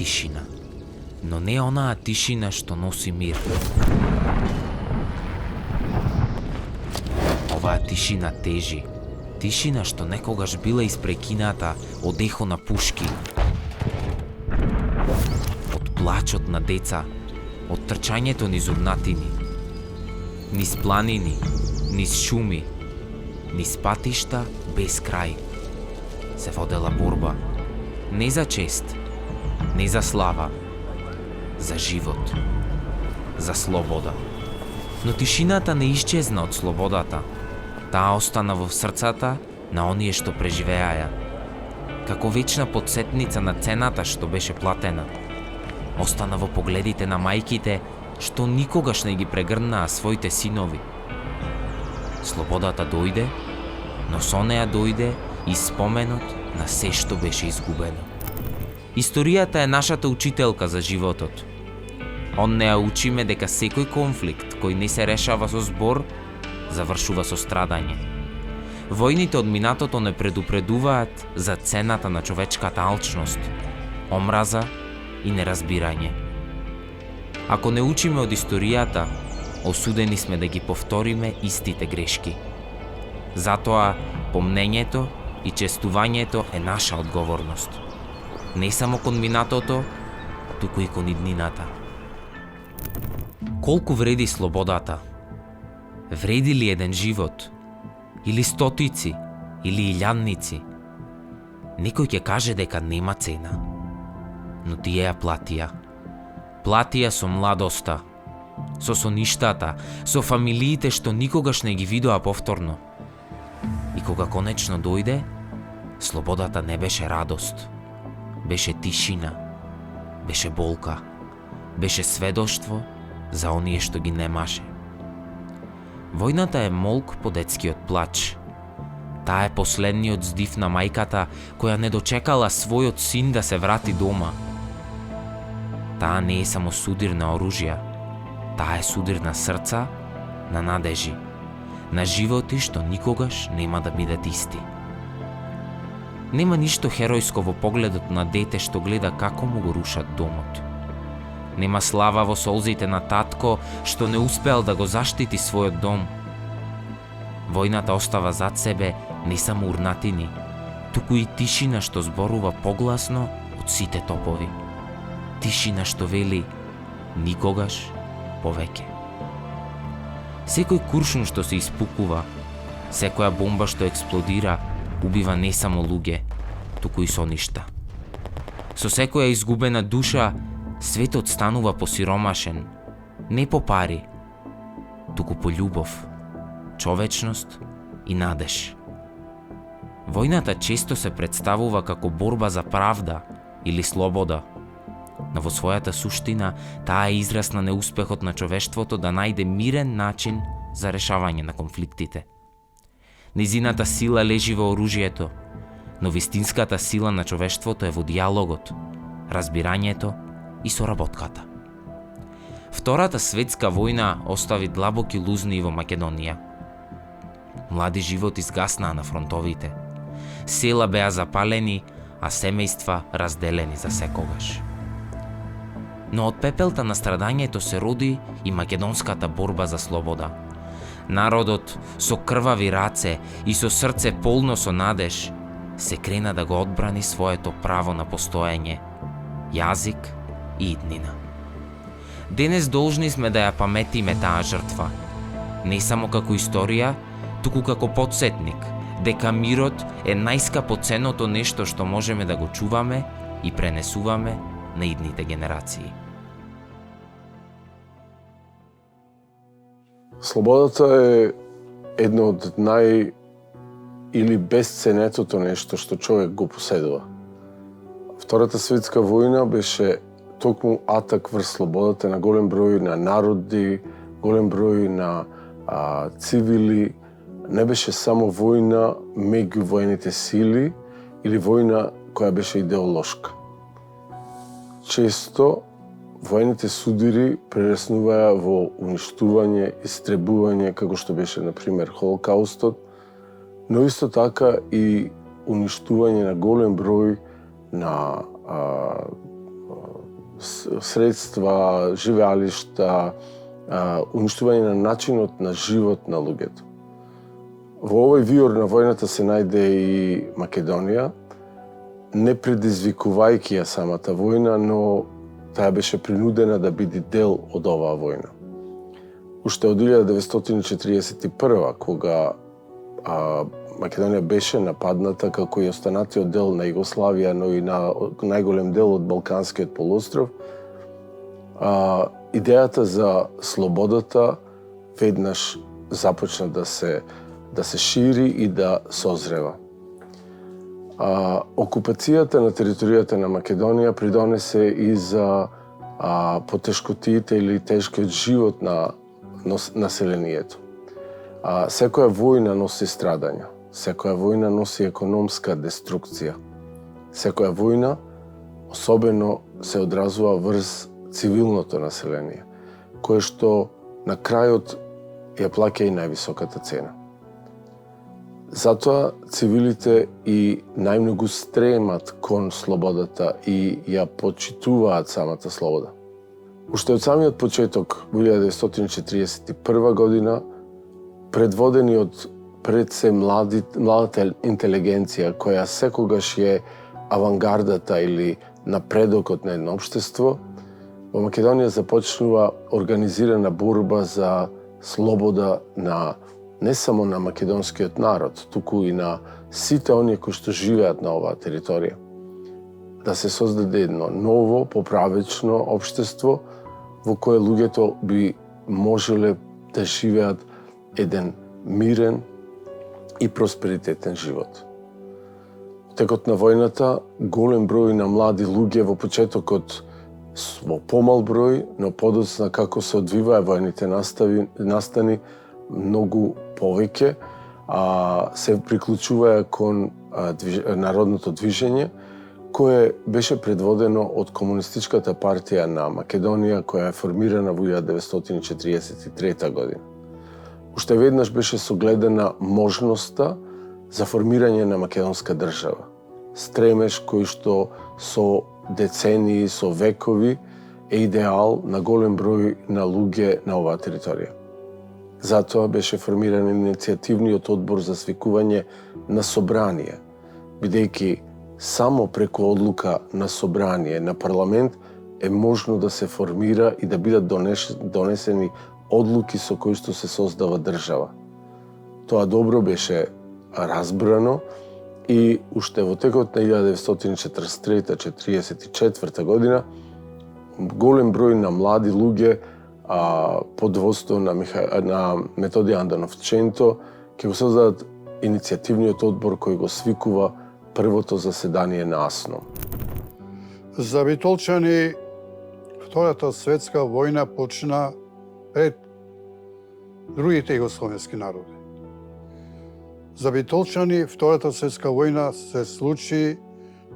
тишина. Но не онаа тишина што носи мир. Оваа тишина тежи. Тишина што некогаш била испрекината од ехо на пушки, од плачот на деца, од трчањето низ урнатини, низ планини, низ шуми, низ патишта без крај. Се водела борба, не за чест, не за слава, за живот, за слобода. Но тишината не исчезна од слободата. Таа остана во срцата на оние што преживеаја, како вечна потсетница на цената што беше платена. Остана во погледите на мајките што никогаш не ги прегрнаа своите синови. Слободата дојде, но со неа дојде и споменот на се што беше изгубено. Историјата е нашата учителка за животот. Он неа учиме дека секој конфликт кој не се решава со збор, завршува со страдање. Војните од минатото не предупредуваат за цената на човечката алчност, омраза и неразбирање. Ако не учиме од историјата, осудени сме да ги повториме истите грешки. Затоа помнењето и честувањето е наша одговорност. Не само кон минатото, туку и кон иднината. Колку вреди слободата? Вреди ли еден живот? Или стотици? Или илјадници? Некој ќе каже дека нема цена. Но тие ја платија. Платија со младоста, со соништата, со фамилиите што никогаш не ги видоа повторно. И кога конечно дојде, слободата не беше радост. Беше тишина, беше болка, беше сведоштво за оние што ги немаше. Војната е молк по детскиот плач. Таа е последниот здив на мајката која не дочекала својот син да се врати дома. Таа не е само судир на оружја, таа е судир на срца, на надежи, на животи што никогаш нема да бидат исти. Нема ништо херојско во погледот на дете што гледа како му го рушат домот. Нема слава во солзите на татко што не успеал да го заштити својот дом. Војната остава зад себе не само урнатини, туку и тишина што зборува погласно од сите топови. Тишина што вели никогаш повеќе. Секој куршум што се испукува, секоја бомба што експлодира, убива не само луѓе, туку и соништа. Со секоја изгубена душа, светот станува посиромашен, не по пари, туку по љубов, човечност и надеж. Војната често се представува како борба за правда или слобода, но во својата суштина таа е израз на неуспехот на човештвото да најде мирен начин за решавање на конфликтите. Низината сила лежи во оружјето, но вистинската сила на човештвото е во диалогот, разбирањето и соработката. Втората светска војна остави длабоки лузни во Македонија. Млади животи изгаснаа на фронтовите. Села беа запалени, а семејства разделени за секогаш. Но од пепелта на страдањето се роди и македонската борба за слобода. Народот со крвави раце и со срце полно со надеж се крена да го одбрани своето право на постоење, јазик и иднина. Денес должни сме да ја паметиме таа жртва, не само како историја, туку како потсетник дека мирот е најскапоценното нешто што можеме да го чуваме и пренесуваме на идните генерации. Слободата е едно од или безценетото нешто што човек го поседува. Втората светска војна беше токму атак врз слободата на голем број на народи, голем број на цивили. Не беше само војна меѓу војните сили или војна која беше идеолошка. Често војните судири пререснуваа во уништување, истребување, како што беше, например, Холокаустот, но исто така и уништување на голем број на средства, живеалишта, уништување на начинот на живот на луѓето. Во овој виор на војната се најде и Македонија, не предизвикувајќи ја самата војна, но таа беше принудена да биде дел од оваа војна. Уште од 1941, кога Македонија беше нападната како и останатиот дел на Југославија, но и на најголем дел од Балканскиот полуостров, идејата за слободата веднаш започна да се шири и да созрева. Окупацијата на територијата на Македонија придонесе и за потешкотиите или тешкиот живот на населението. Секоја војна носи страдања, секоја војна носи економска деструкција. Секоја војна особено се одразува врз цивилното население, кое што на крајот ја плаќа и највисоката цена. Затоа цивилите и најмногу стремат кон слободата и ја почитуваат самата слобода. Уште од самиот почеток, 1941 година, предводени од пред се младата интелигенција, која секогаш е авангардата или напредокот на едно општество, во Македонија започнува организирана борба за слобода на не само на македонскиот народ, туку и на сите оние кои што живеат на оваа територија. Да се создаде едно ново, поправечно општество во кое луѓето би можеле да живеат еден мирен и просперитетен живот. Текот на војната, голем број на млади луѓе во почетокот во помал број, но подоцна како се одвиваа војните настани многу повеќе, се приклучуваа кон народното движење, кое беше предводено од Комунистичката партија на Македонија, која е формирана во 1943 година. Уште веднаш беше согледана можноста за формирање на македонска држава. Стремеж кој што со децении, со векови е идеал на голем број на луѓе на оваа територија. Затоа беше формиран иницијативниот одбор за свикување на собрание, бидејќи само преку одлука на собрание, на парламент, е можно да се формира и да бидат донесени одлуки со кои што се создава држава. Тоа добро беше разбрано и уште во текот на 1943-44 година голем број на млади луѓе под водство на Методи Андановченто ќе го создадат иницијативниот одбор кој го свикува првото заседание на АСНО. За битолчани, Втората светска војна почна пред другите југословенски народи. За битолчани, Втората светска војна се случи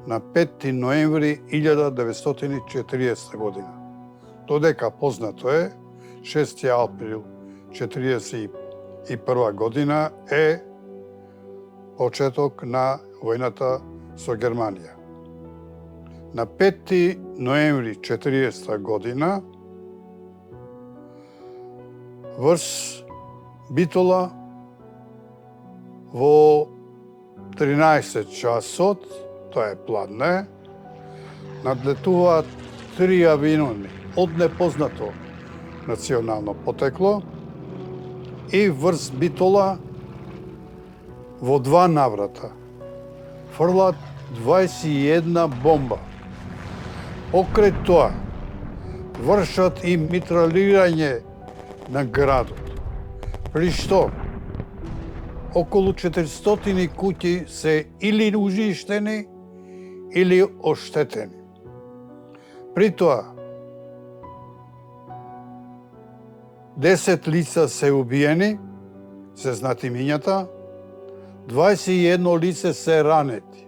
на 5 ноември 1940 година. Додека познато е, 6 април 1941 година е почеток на војната со Германија. На 5 ноември 1940 година врз Битола во 13 часот, тоа е пладне, надлетуваат 3 авиони од непознато национално потекло и врз Битола во 2 наврата фрлат 21 бомба. Покрај тоа вршат и митралирање на градот, при што околу 400 куќи се или ужиштени или оштетени. При тоа 10 лица се убиени, се знати имињата, 21 лице се ранети.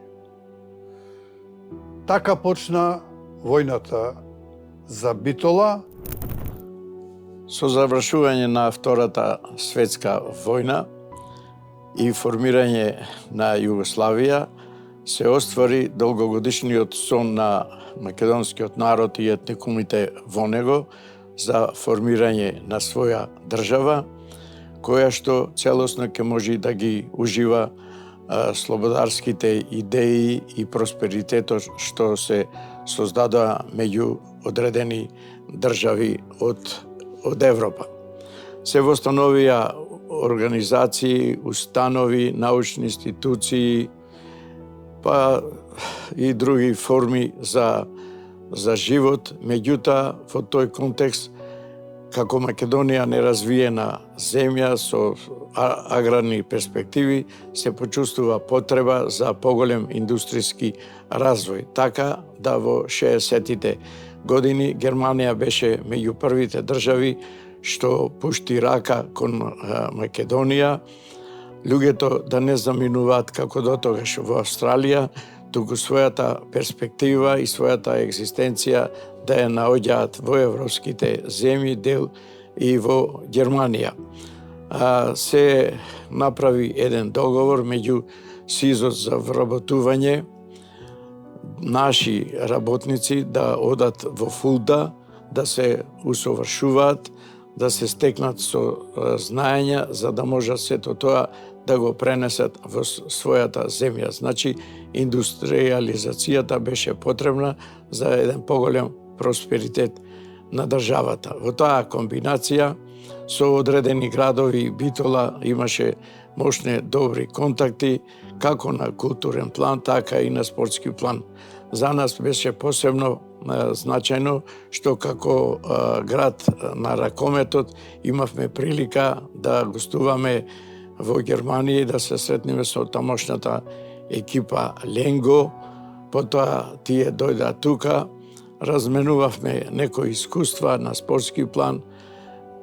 Така почна војната за Битола. Со завршување на Втората светска војна и формирање на Југославија се оствари долгогодишниот сон на македонскиот народ и етникумите во него за формирање на своја држава, која што целосно ќе може да ги ужива слободарските идеи и просперитетот што се создадоа меѓу одредени држави од Европа. Се востановија организации, установи, научни институции, па и други форми за живот. Меѓутоа, во тој контекст, како Македонија неразвиена земја со аграрни перспективи, се почувствува потреба за поголем индустријски развој. Така да во 60-тите години Германија беше меѓу првите држави што пушти рака кон Македонија. Луѓето да не заминуваат како дотогаш во Австралија, туку својата перспектива и својата екзистенција да ја наоѓаат во европските земји, дел и во Германија. Се направи еден договор меѓу СИЗот за вработување, наши работници да одат во Фулда, да се усовршуваат, да се стекнат со знаења, за да може сето тоа да го пренесат во својата земја. Значи, индустриализацијата беше потребна за еден поголем просперитет на државата. Во таа комбинација со одредени градови Битола имаше мощни добри контакти, како на културен план, така и на спортски план. За нас беше посебно значајно што како град на ракометот имавме прилика да гостуваме во Германија и да се сретнеме со тамошната екипа Ленго. Потоа тие дојдаа тука, разменувавме некои искуства на спортски план,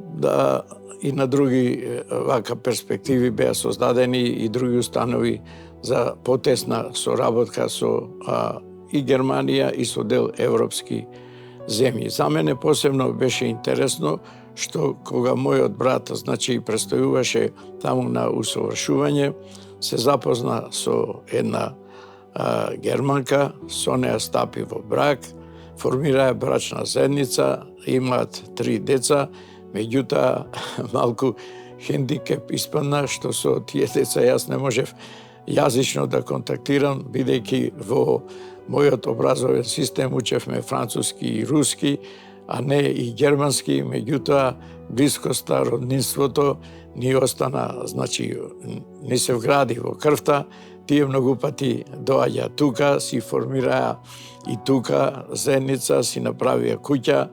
да и на други вака перспективи беа создадени и други установи за потесна соработка со и Германија и со дел европски земји. За мене посебно беше интересно што кога мојот брат, значи, престојуваше таму на усовршување, се запозна со една германка, со неа стапи во брак, формираа брачна заедница, имаат 3 деца, меѓутоа малку хендикеп испадна што со тие деца јас не можев јазично да контактирам, бидејќи во мојот образовен систем учевме француски и руски, а не и германски, меѓутоа блискоста, роднинството ни остана, значи, ни се вгради во крвта. Тие многу пати доаѓа тука, си формираа и тука заедница, си направија куќа.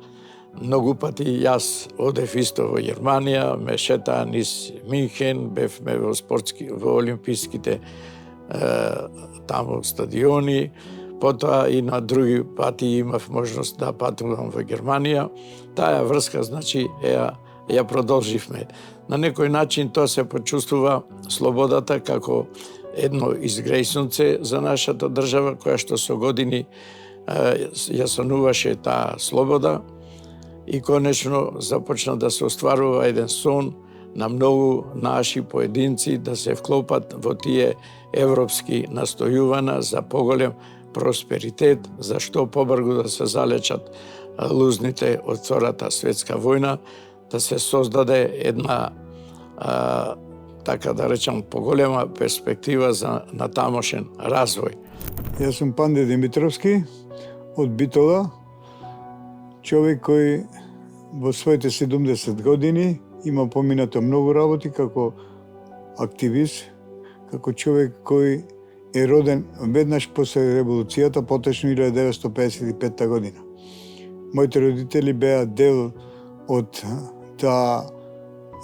Многу пати јас одев исто во Германија, ме шетаа низ Минхен, бевме во олимписките таму стадиони. Потоа и на други пати имав можност да патувам во Германија. Таа врска, значи, ја продолживме. На некој начин тоа се почувствува слободата како едно изгрејсунце за нашата држава, која што со години ја сонуваше таа слобода и конечно започна да се остварува еден сон на многу наши поединци да се вклопат во тие европски настојувана за поголем просперитет, за што побрзо да се залечат лузните од Втората светска војна, да се создаде една, така да речам, поголема перспектива за натамошен развој. Јас сум Панде Димитровски од Битола, човек кој во своите 70 години има поминато многу работи како активист, како човек кој е роден веднаш после револуцијата, поточно 1955 година. Моите родители беа дел од таа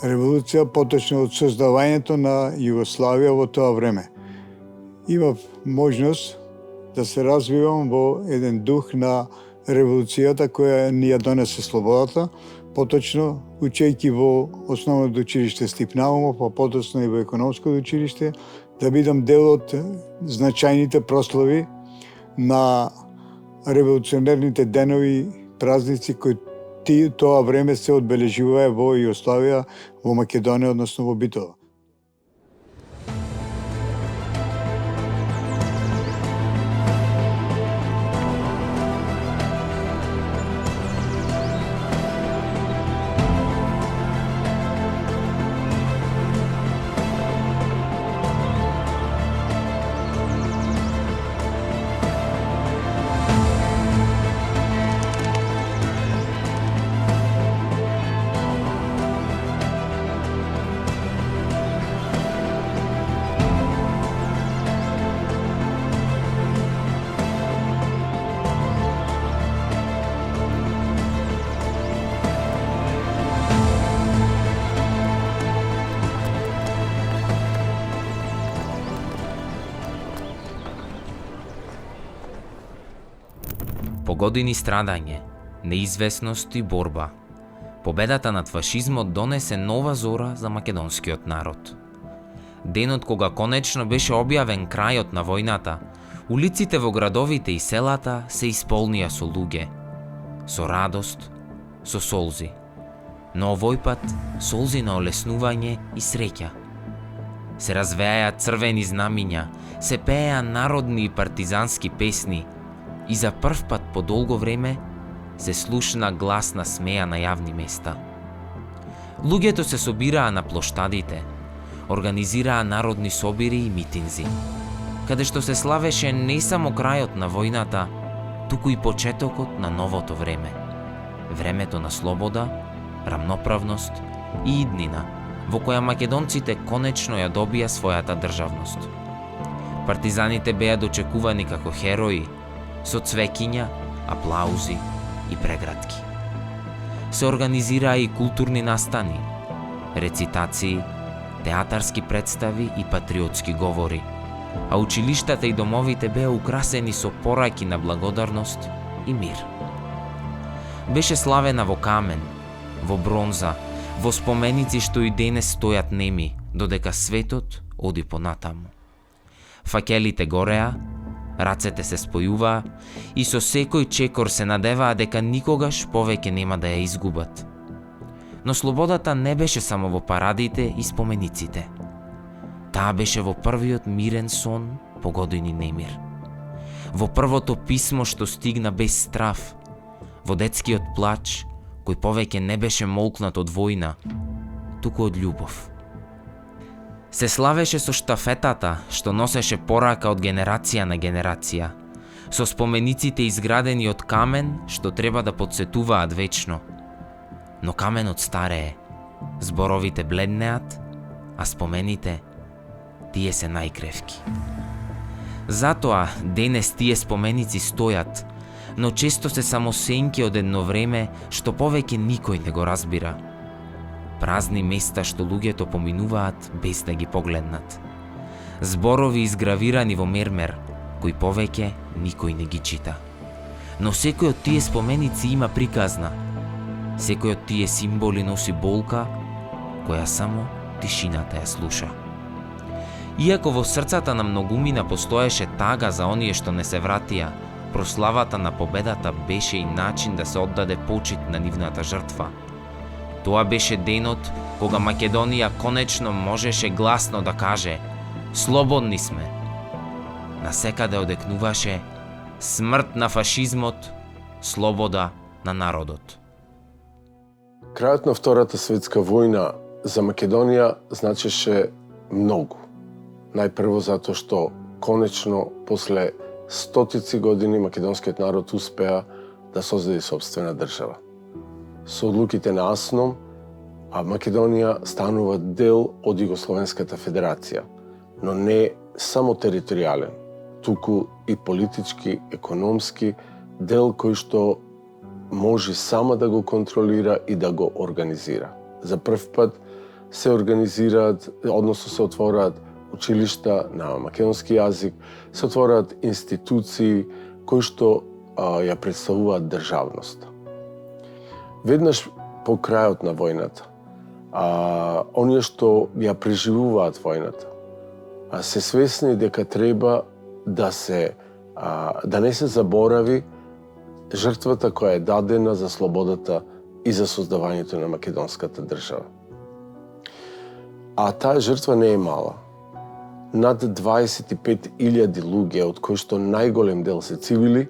револуција, поточно од создавањето на Југославија во тоа време. Имав можност да се развивам во еден дух на револуцијата која ни ја донесе слободата, поточно учејќи во основното училиште Стип Наумов, а потоцно и во економското училиште, да бидам дел од значајните прослави на револуционерните денови, празници кои тоа време се одбележуваа во Југославија, во Македонија, односно во Битола. По години страдање, неизвестност и борба, победата над фашизмот донесе нова зора за македонскиот народ. Денот кога конечно беше објавен крајот на војната, улиците во градовите и селата се исполнија со луѓе, со радост, со солзи. Но овој пат солзи на олеснување и среќа. Се развеја црвени знамиња, се пееа народни и партизански песни и за прв пат по долго време се слушна гласна смеја на јавни места. Луѓето се собираа на плоштадите, организираа народни собири и митинзи, каде што се славеше не само крајот на војната, туку и почетокот на новото време. Времето на слобода, рамноправност и иднина, во која македонците конечно ја добија својата државност. Партизаните беа дочекувани како херои, со цвеќиња, аплаузи и прегратки. Се организираа и културни настани, рецитации, театарски представи и патриотски говори, а училиштата и домовите беа украсени со пораки на благодарност и мир. Беше славена во камен, во бронза, во споменици што и денес стојат неми, додека светот оди понатаму. Факелите гореа, рацете се спојуваа и со секој чекор се надеваа дека никогаш повеќе нема да ја изгубат. Но слободата не беше само во парадите и спомениците. Таа беше во првиот мирен сон по години немир. Во првото писмо што стигна без страв, во детскиот плач, кој повеќе не беше молкнат од војна, туку од љубов. Се славеше со штафетата што носеше порака од генерација на генерација, со спомениците изградени од камен што треба да потсетуваат вечно. Но каменот старее, зборовите бледнеат, а спомените, тие се најкревки. Затоа денес тие споменици стојат, но често се само сенки од едно време што повеќе никој не го разбира. Празни места што луѓето поминуваат без да ги погледнат. Зборови изгравирани во мермер, кои повеќе никој не ги чита. Но секој од тие споменици има приказна. Секој од тие символи носи болка, која само тишината ја слуша. Иако во срцата на многумина постоеше тага за оние што не се вратија, прославата на победата беше и начин да се оддаде почит на нивната жртва. Тоа беше денот кога Македонија конечно можеше гласно да каже: слободни сме. Насекаде одекнуваше: смрт на фашизмот, слобода на народот. Крајот на Втората светска војна за Македонија значеше многу. Најпрво затоа што конечно после стотици години македонскиот народ успеа да создаде сопствена држава. Со одлуките на Асном, а Македонија станува дел од Југословенската федерација, но не само територијален, туку и политички, економски дел кој што може сама да го контролира и да го организира. За прв пат се организираат, односно се отвораат училишта на македонски јазик, се отвораат институции кои што ја представуваат државноста. Веднаш по крајот на војната, оние што ја преживуваат војната, се свесни дека треба да не се заборави жртвата која е дадена за слободата и за создавањето на македонската држава. А таа жртва не е мала. Над 25.000 луѓе, од кои што најголем дел се цивили,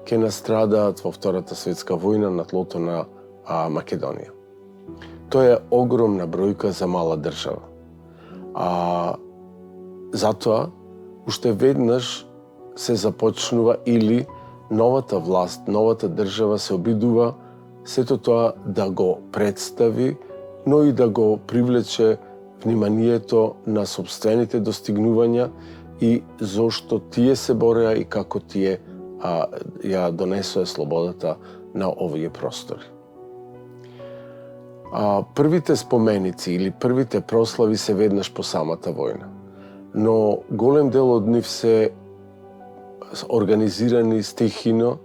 ќе настрадаат во Втората светска војна на тлото на Македонија. Тоа е огромна бројка за мала држава. Затоа, уште веднаш се започнува или новата власт, новата држава се обидува сето тоа да го представи, но и да го привлече вниманието на сопствените достигнувања и зошто тие се бореа и како тие ја донесоа слободата на овие простори. Првите споменици или првите прослави се веднаш по самата војна, но голем дел од нив се организирани стихино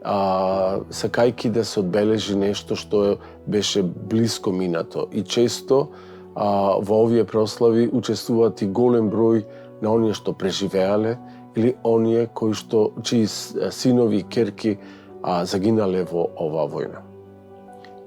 сакајќи да се одбележи нешто што беше блиско минато. И често во овие прослави учествуваат и голем број на оние што преживеале или оние чии синови и керки загинале во оваа војна.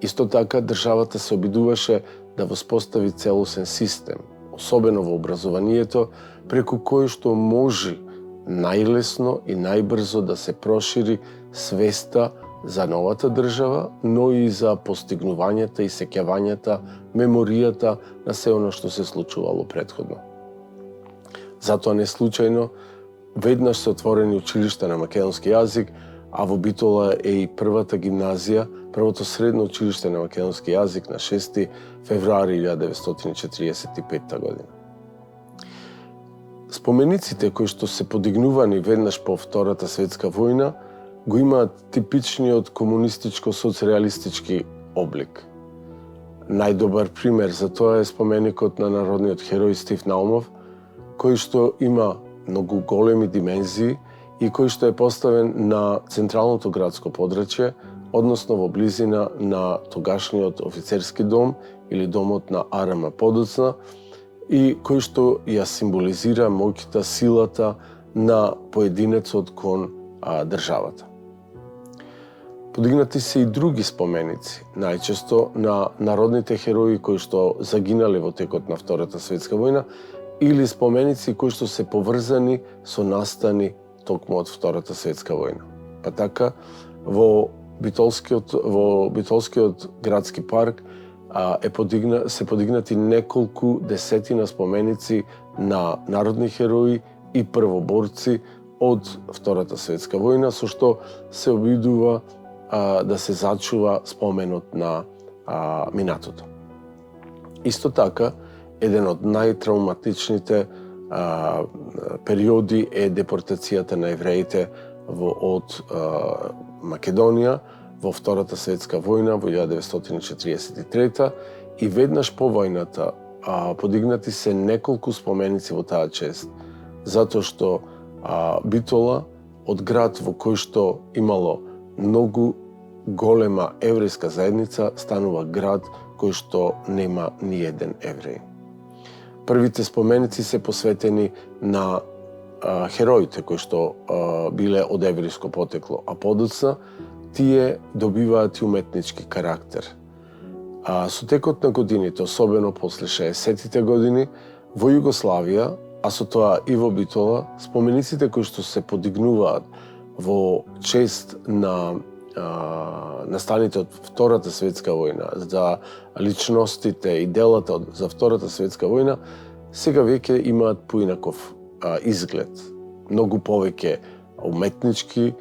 Исто така, државата се обидуваше да воспостави целосен систем, особено во образованието, преку кој што може најлесно и најбрзо да се прошири свеста за новата држава, но и за постигнувањата и сеќавањата, меморијата на се оно што се случувало претходно. Затоа не случајно, веднаш се отворени училишта на македонски јазик, а во Битола е и првата гимназија, првото средно училиште на македонски јазик на 6 февруари 1945 година. Спомениците кои што се подигнувани веднаш по Втората светска војна го имаат типичниот комунистичко-соцреалистички облик. Најдобар пример за тоа е споменикот на народниот херој Стив Наумов, кој што има многу големи димензии и кој што е поставен на централното градско подрачје, односно во близина на тогашниот офицерски дом или домот на АРМ Подоцна, и кој што ја символизира моќта, силата на поединецот кон државата. Подигнати се и други споменици, најчесто на народните херои кои што загинале во текот на Втората светска војна или споменици кои што се поврзани со настани токму од Втората светска војна. Па така, во Битолскиот градски парк се подигнати неколку десетина споменици на народни херои и првоборци од Втората светска војна, со што се обидува да се зачува споменот на минатото. Исто така, еден од најтравматичните периоди е депортацијата на евреите од Македонија во Втората светска војна во 1943 и веднаш по војната подигнати се неколку споменици во таа чест, затоа што Битола од град во кој што имало многу голема еврејска заедница станува град кој што нема ни еден евреј. Првите споменици се посветени на хероите кои што биле од еврејско потекло, а подоцна тие добиваат и уметнички карактер. Со текот на годините, особено после 60-тите години, во Југославија, а со тоа и во Битола, спомениците кои што се подигнуваат во чест на настаните од Втората светска војна, за личностите и делата за Втората светска војна, сега веќе имаат поинаков изглед. Многу повеќе уметнички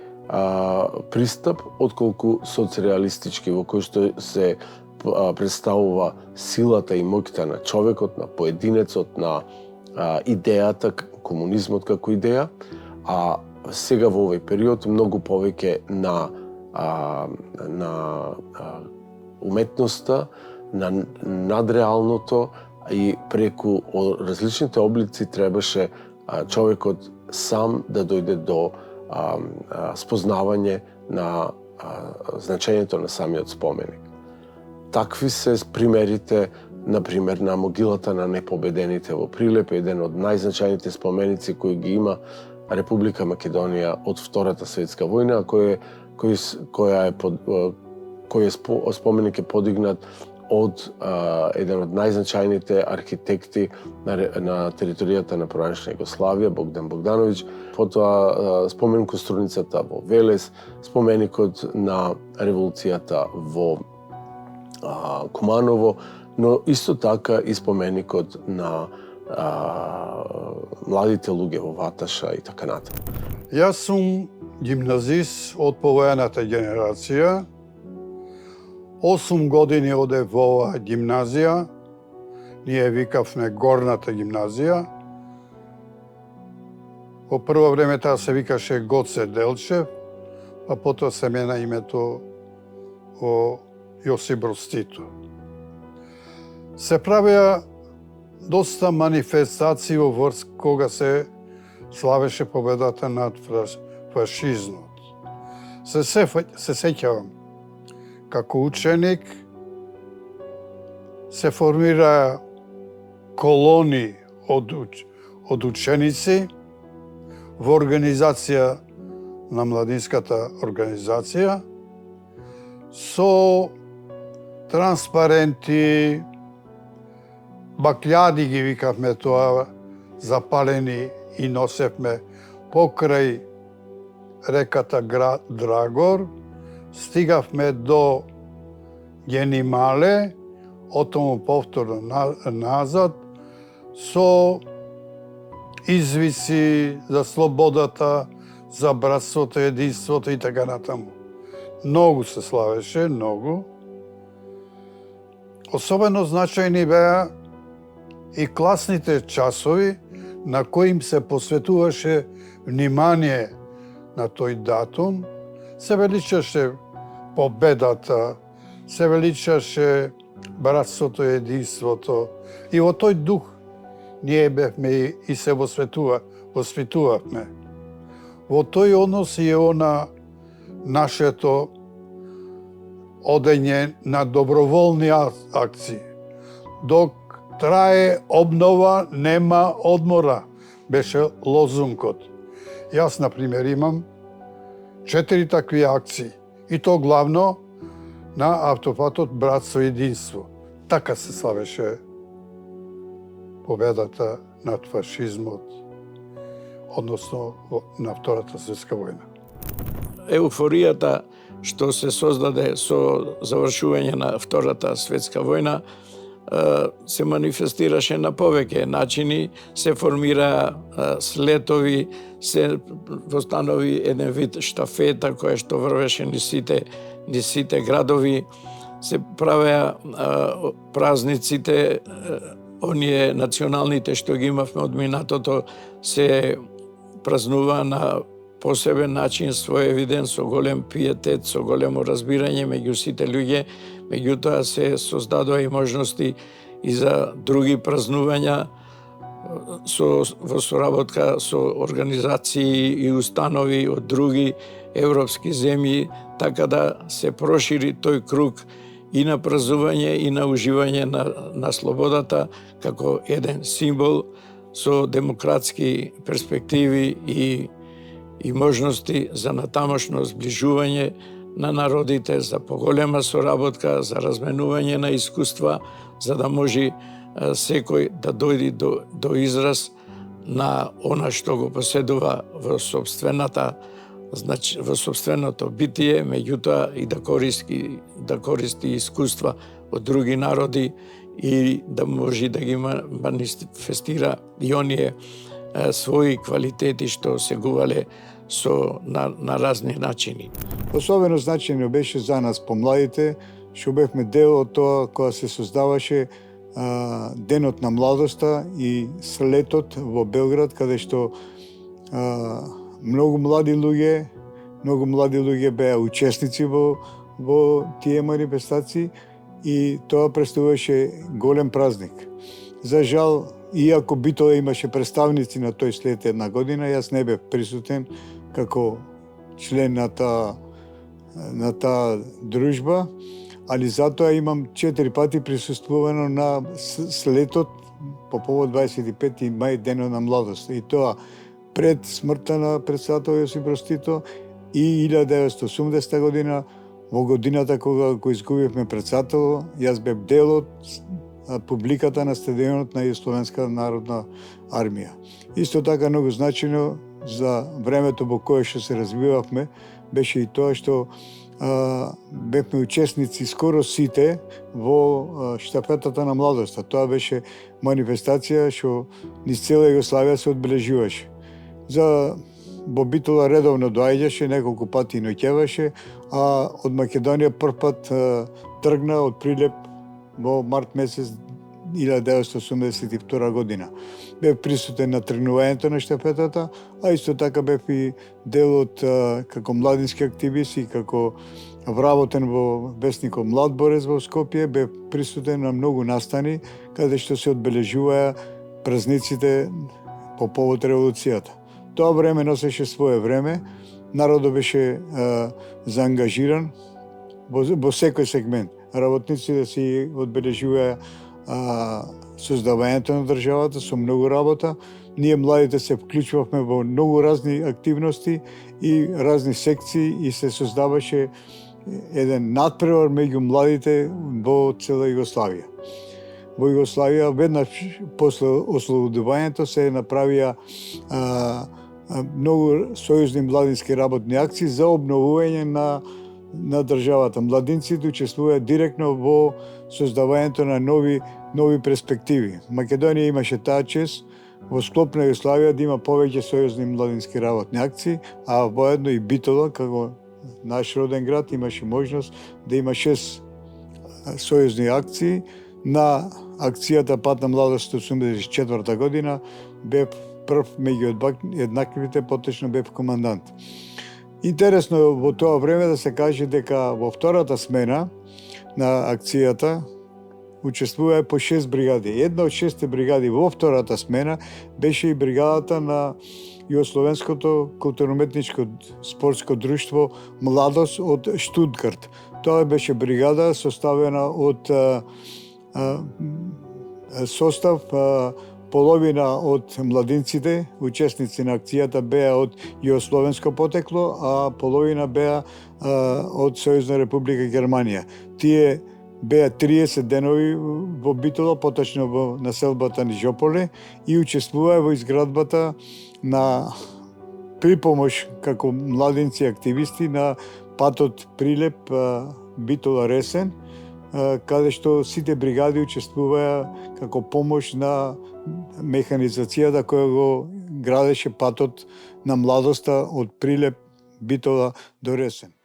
пристап, отколку соцреалистички, во кој што се представува силата и моќта на човекот, на поединецот, на идејата, комунизмот како идеја, а сега во овој период многу повеќе на уметноста, на надреалното и преку различните облици требаше човекот сам да дојде до спознавање на значењето на самиот споменик. Такви се примерите, например, на могилата на непобедените во Прилеп, еден од најзначајните споменици кои ги има Република Македонија од Втората светска војна, кој споменик е подигнат од еден од најзначајните архитекти на територијата на поранешна Југославија, Богдан Богдановиќ, потоа спомен коструницата во Велес, споменикот на револуцијата во Куманово, но исто така и споменикот на младите луѓе во Ваташа и така натаму. Јас сум гимназист од повојаната генерација. 8 години оде во оваа гимназија. Ние викавме горната гимназија. Во прво време таа се викаше Гоце Делчев, а потоа се мена името о Јосип Броз Тито. Се правеа доста манифестации во врз кога се славеше победата над фашизмот. се сеќавам. Како ученик се формира колони од ученици во организација на младинската организација со транспаренти, бакљади ги викавме тоа, запалени и носевме покрај реката Драгор, стигавме до Генимале, отаму повторно назад, со извиси за слободата, за братството, единството и така натаму. Многу се славеше, многу. Особено значајни беа и класните часови на кои им се посветуваше внимание на тој датум. Се величаше победата, се величаше братството и единството. И во тој дух ние бевме и се воспитувавме. Во тој однос и она нашето одење на доброволни акции. Док трае обнова, нема одмора, беше лозунгот. Јас, например, имам 4 такви акции. И то главно на автопатот Братство и единство. Така се славеше победата над фашизмот, односно на Втората светска војна. Еуфоријата што се создаде со завршување на Втората светска војна се манифестираше на повеќе начини, се формира слетови, се востанови еден вид штафета која што врвеше низ сите градови, се правеа празниците, оние националните што ги имавме од минатото, се празнува на посебен начин, своевиден, со голем пиетет, со големо разбирање меѓу сите луѓе. Меѓутоа се создадоа и можности и за други празнувања во соработка со организации и установи од други европски земји, така да се прошири тој круг и на празнување и на уживање на слободата како еден символ со демократски перспективи и можности за натамошно зближување на народите, за поголема соработка, за разменување на искуства, за да може секој да дојде до израз на она што го поседува во собственото битие, меѓутоа и да користи искуства од други народи и да може да ги манифестира и оние своји квалитети што сегувале на разни начини. Особено значајно беше за нас помладите, што бевме дел од тоа кога се создаваше Денот на младоста и слетот во Белград, каде што многу млади луѓе беа учесници во тие манифестации и тоа представуваше голем празник. За жал, иако Битола имаше представници на тој слет една година, јас не бев присутен како член на таа дружба, али затоа имам 4 пати присуствувано на слетот по повод 25 мај, Денот на младоста. И тоа пред смртта на председател Јосип Брз Тито и 1980 година, во годината кога го изгубивме председател, јас бев дел од публиката на стадионот на Југословенска народна армија. Исто така многу значајно за времето во кое што се развивавме беше и тоа што бевме учесници скоро сите во штафетата на младоста. Тоа беше манифестација што низ цела Југославија се одбележуваше. Во Битола редовно доаѓаше, неколку пати ноќеваше, а од Македонија прв пат тргна од Прилеп во март месец 1982 година. Бев присутен на тргнувањето на штафетата, а исто така бев и дел од како младински активист и како вработен во вестникот Млад борец во Скопје, бев присутен на многу настани каде што се одбележуваа празниците по повод револуцијата. Тоа време носеше свое време, народот беше заангажиран во секој сегмент. Работниците си одбележуваја создавањето на државата со многу работа. Ние младите се вклучувавме во многу разни активности и разни секции и се создаваше еден надпревар меѓу младите во цела Југославија. Во Југославија веднаш после ослободувањето се направија многу сојузни младински работни акции за обновување на државата. Младинците учествуваат директно во создавањето на нови перспективи. Македонија имаше таа чест во склоп на Југославија да има повеќе сојузни младински работни акции, а воедно и Битола, како наш роден град, имаше можност да има 6 сојузни акции. На акцијата Пат на младост 1984 година бев прв меѓу еднаквите, поточно бев командант. Интересно во тоа време да се каже дека во втората смена на акцијата учествуваа по 6 бригади. Една од 6 бригади во втората смена беше и бригадата на Југословенското културно-уметничко спортско друштво Младост од Штутгарт. Тоа беше бригада составена од состав половина од младинците, учесници на акцијата беа од југословенско потекло, а половина беа од Сојузна република Германија. Тие беа 30 денови во Битола, поточно во населбата Нижополе, и учествуваа во изградбата на припомош како младинци активисти на патот Прилеп Битола Ресен, каде што сите бригади учествуваа како помош на механизацијата која го градеше патот на младоста од Прилеп Битола до Ресен.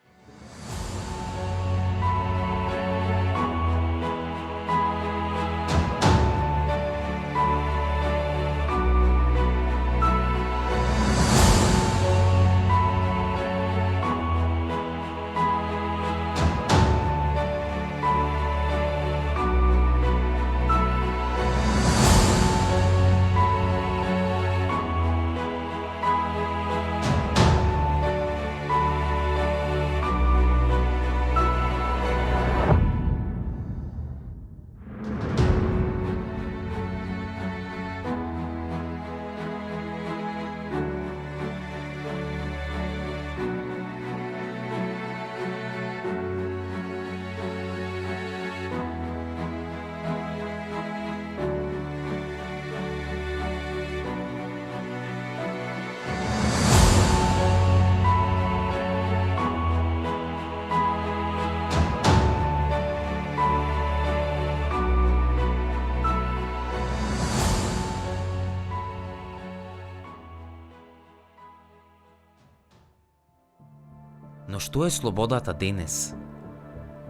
Но што е слободата денес?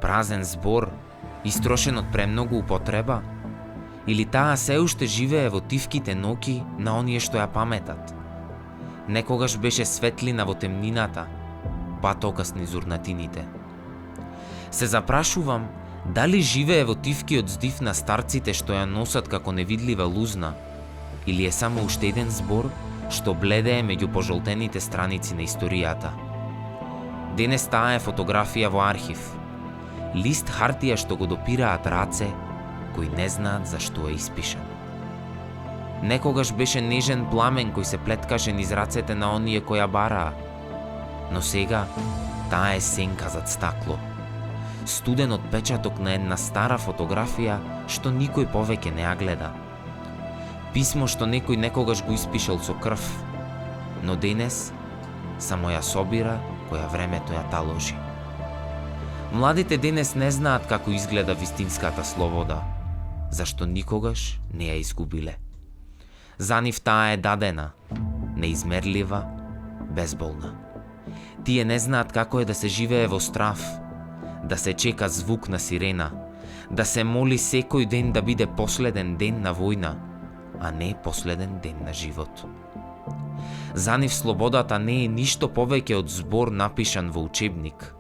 Празен збор, истрошен од премногу употреба? Или таа се уште живее во тивките ноќи на оние што ја паметат? Некогаш беше светлина во темнината, патокас низ урнатините. Се запрашувам, дали живее во тивкиот здив на старците што ја носат како невидлива лузна, или е само уште еден збор што бледее меѓу пожолтените страници на историјата. Денес таа е фотографија во архив, лист хартија што го допираат раце кои не знаат за што е испишан. Некогаш беше нежен пламен кој се плеткаше низ рацете на оние кои ја бараа, но сега таа е сенка зад стакло, студен отпечаток на една стара фотографија што никој повеќе не ја гледа. Писмо што некој некогаш го испишал со крв, но денес само ја собира која времето ја таложи. Младите денес не знаат како изгледа вистинската слобода, зашто никогаш не ја изгубиле. За нив таа е дадена, неизмерлива, безболна. Тие не знаат како е да се живее во страв, да се чека звук на сирена, да се моли секој ден да биде последен ден на војна, а не последен ден на живот. За нив слободата не е ништо повеќе од збор напишан во учебник,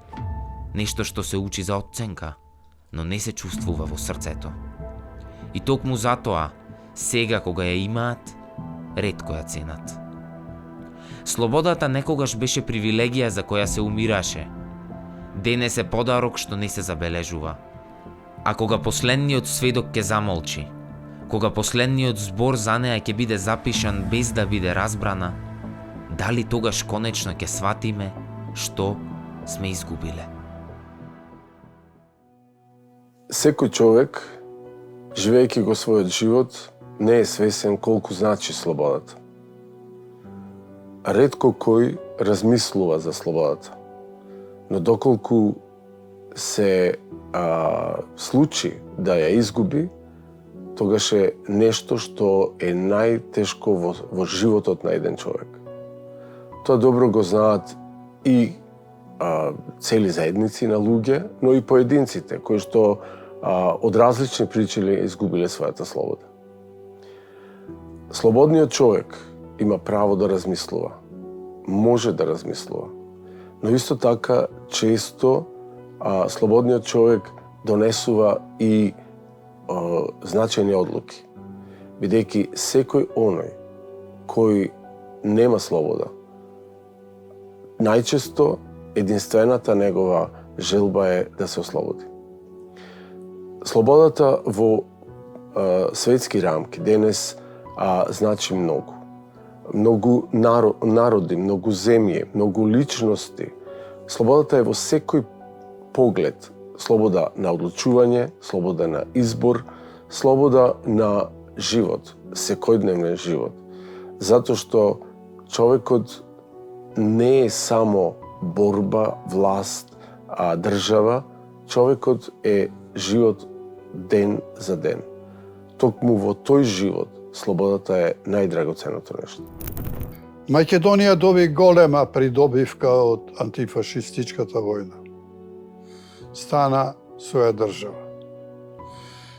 нешто што се учи за оценка, но не се чувствува во срцето. И токму затоа, сега кога ја имаат, ретко ја ценат. Слободата некогаш беше привилегија за која се умираше. Денес е подарок што не се забележува. А кога последниот сведок ќе замолчи, кога последниот збор за неа ќе биде запишан без да биде разбрана, дали тогаш конечно ќе сватиме што сме изгубиле? Секој човек, живејќи го својот живот, не е свесен колку значи слободата. Ретко кој размислува за слободата, но доколку се случи да ја изгуби, тогаш е нешто што е најтешко во животот на еден човек. Тоа добро го знаат и цели заедници на луѓе, но и поединците кои што од различни причини изгубиле својата слобода. Слободниот човек има право да размислува, може да размислува, но исто така често слободниот човек донесува и значајни одлуки, бидејќи секој оној кој нема слобода, најчесто единствената негова желба е да се ослободи. Слободата во светски рамки денес значи многу. Многу народи, многу земји, многу личности. Слободата е во секој поглед. Слобода на одлучување, слобода на избор, слобода на живот, секојдневен живот. Затоа што човекот не е само борба, власт, држава, човекот е живот ден за ден. Токму во тој живот слободата е најдрагоценното нешто. Македонија доби голема придобивка од антифашистичката војна. Стана своја држава.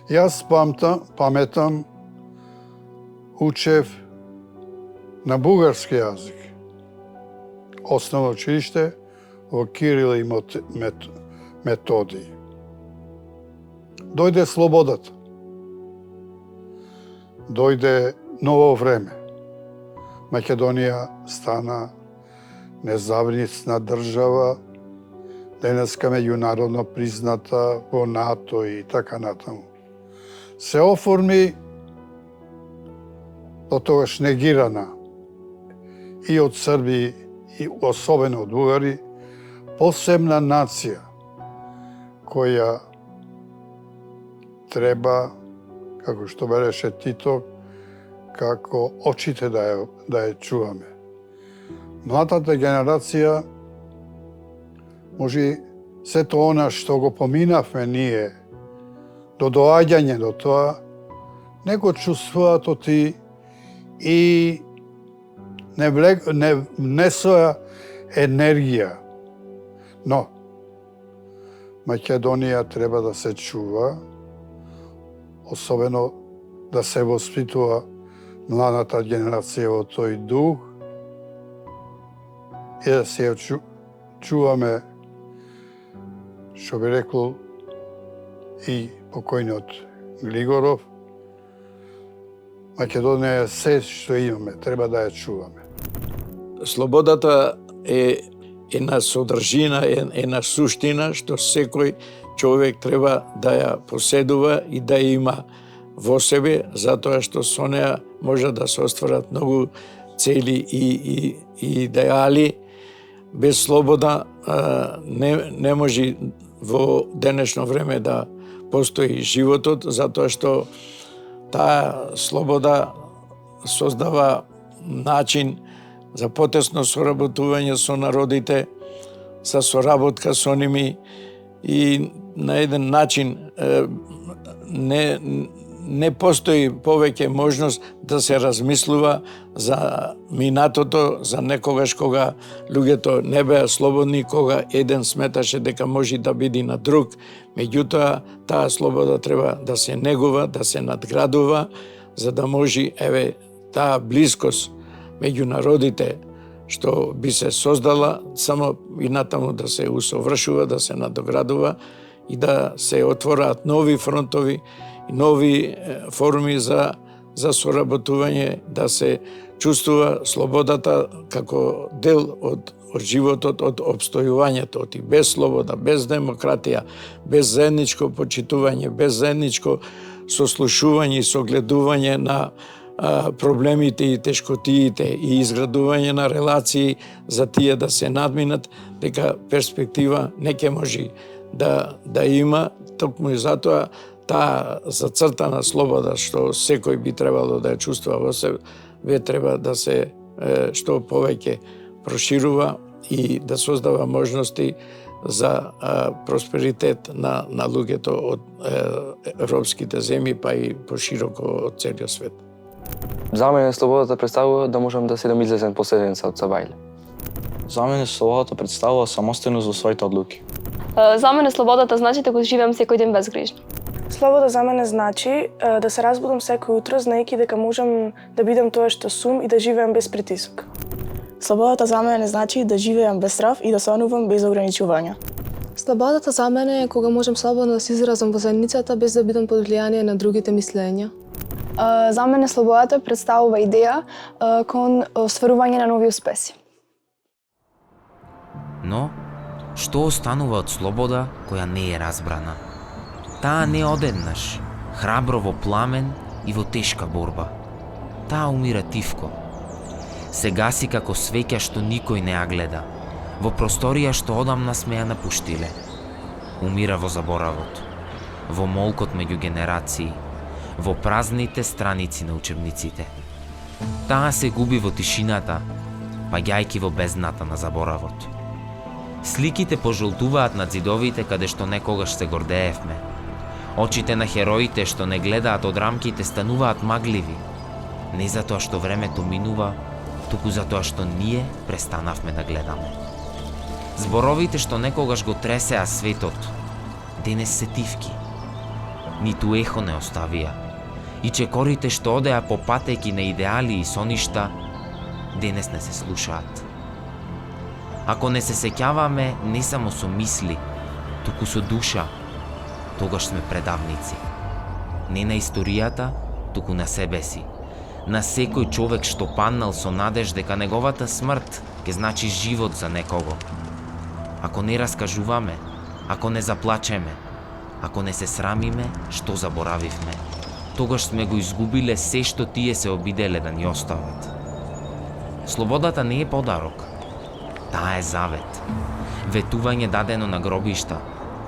Јас паметам, учев на бугарски јазик. Основно училиште во Кирил и Методиј. Дојде слободата. Дојде ново време. Македонија стана независна држава, денеска меѓународно призната во НАТО и така натаму. Се оформи до тогаш негирана и од Срби и особено од бугари, посебна нација која треба, како што береше Тито, како очите да ја чуваме. Младата генерација може сето она што го поминавме ние до доаѓање до тоа, не го чувствуваат оти и не внесоа енергија. Но Македонија треба да се чува, особено да се воспитува младата генерација во тој дух и да се чуваме, што би рекол и покојниот Глигоров, Македонија е се што имаме, треба да ја чуваме. Слободата е една содржина, една суштина што секој човек треба да ја поседува и да ја има во себе, затоа што со неа може да се остварат многу цели и идеали. Без слобода не може во денешно време да постои животот, затоа што таа слобода создава начин за потесно соработување со народите, за соработка со ними и на еден начин не постои повеќе можност да се размислува за минатото, за некогаш кога луѓето не беа слободни, кога еден сметаше дека може да биде на друг. Меѓутоа, таа слобода треба да се негува, да се надградува, за да може, таа блискост меѓу народите што би се создала, само и натаму да се усовршува, да се надоградува и да се отвораат нови фронтови, нови форми за соработување, да се чувствува слободата како дел од животот, од обстојувањето, и без слобода, без демократија, без заедничко почитување, без заедничко сослушување и согледување на проблемите и тешкотиите и изградување на релации за тие да се надминат, дека перспектива не ќе може да има, токму и затоа таа зацртана слобода што секој би требало да ја чувствува во себе, треба да се што повеќе проширува и да создава можности за просперитет на луѓето од европските земји, па и пошироко од целиот свет. За мене слободата представува да можам да седам излезен по седенца од Сабајле. За мене слободата представува самостојност во своите одлуки. За мене слободата значи да го живеам секој ден безгрижно. Слобода за мене значи да се разбудам секој утро знаејќи дека можам да бидам тоа што сум и да живеам без притисок. Слободата за мене значи да живеам без страв и да сонувам без ограничувања. Слободата за мене е кога можам слободно да се изразам во заедницата без да бидам под влијание на другите мислења. За мене слободата представува идеја кон остварување на нови успеси. Но, што останува од слобода која не е разбрана? Таа не одеднаш, храбро во пламен и во тешка борба. Таа умира тивко. Се гаси како свеќа што никој не ја гледа, во просторија што одамна сме ја напуштиле. Умира во заборавот, во молкот меѓу генерации, во празните страници на учебниците. Таа се губи во тишината, паѓајќи во бездната на заборавот. Сликите пожолтуваат над зидовите каде што некогаш се гордеевме. Очите на хероите што не гледаат од рамките стануваат магливи. Не затоа што времето минува, туку затоа што ние престанавме да гледаме. Зборовите што некогаш го тресеа светот, денес се тивки. Ниту ехо не оставија. И чекорите што одеа по патеки на идеали и соништа, денес не се слушаат. Ако не се сеќаваме не само со мисли, туку со душа, тогаш сме предавници. Не на историјата, туку на себе си. На секој човек што паднал со надеж дека неговата смрт ќе значи живот за некого. Ако не раскажуваме, ако не заплачеме, ако не се срамиме што заборавивме, тогаш сме го изгубиле се што тие се обиделе да ни остават. Слободата не е подарок, таа е завет. Ветување дадено на гробишта,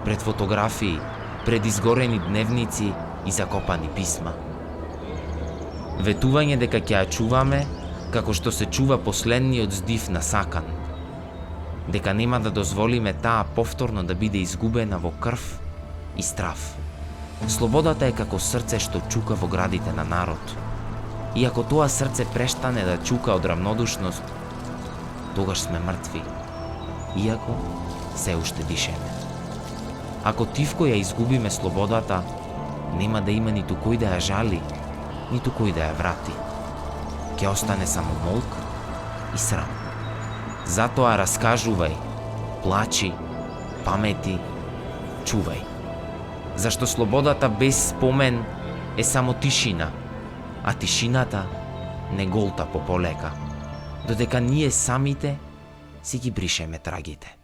пред фотографии, пред изгорени дневници и закопани писма. Ветување дека ќе ја чуваме како што се чува последниот здив на сакан. Дека нема да дозволиме таа повторно да биде изгубена во крв и страв. Слободата е како срце што чука во градите на народ. И ако тоа срце престане да чука од равнодушност, тогаш сме мртви, иако се уште дишеме. Ако тивко ја изгубиме слободата, нема да има ниту кој да ја жали, ниту кој да ја врати. Ќе остане само молк и срам. Затоа раскажувај, плачи, памети, чувај. Зашто слободата без спомен е само тишина, а тишината не голта по полека, додека ние самите си ги бришеме трагите.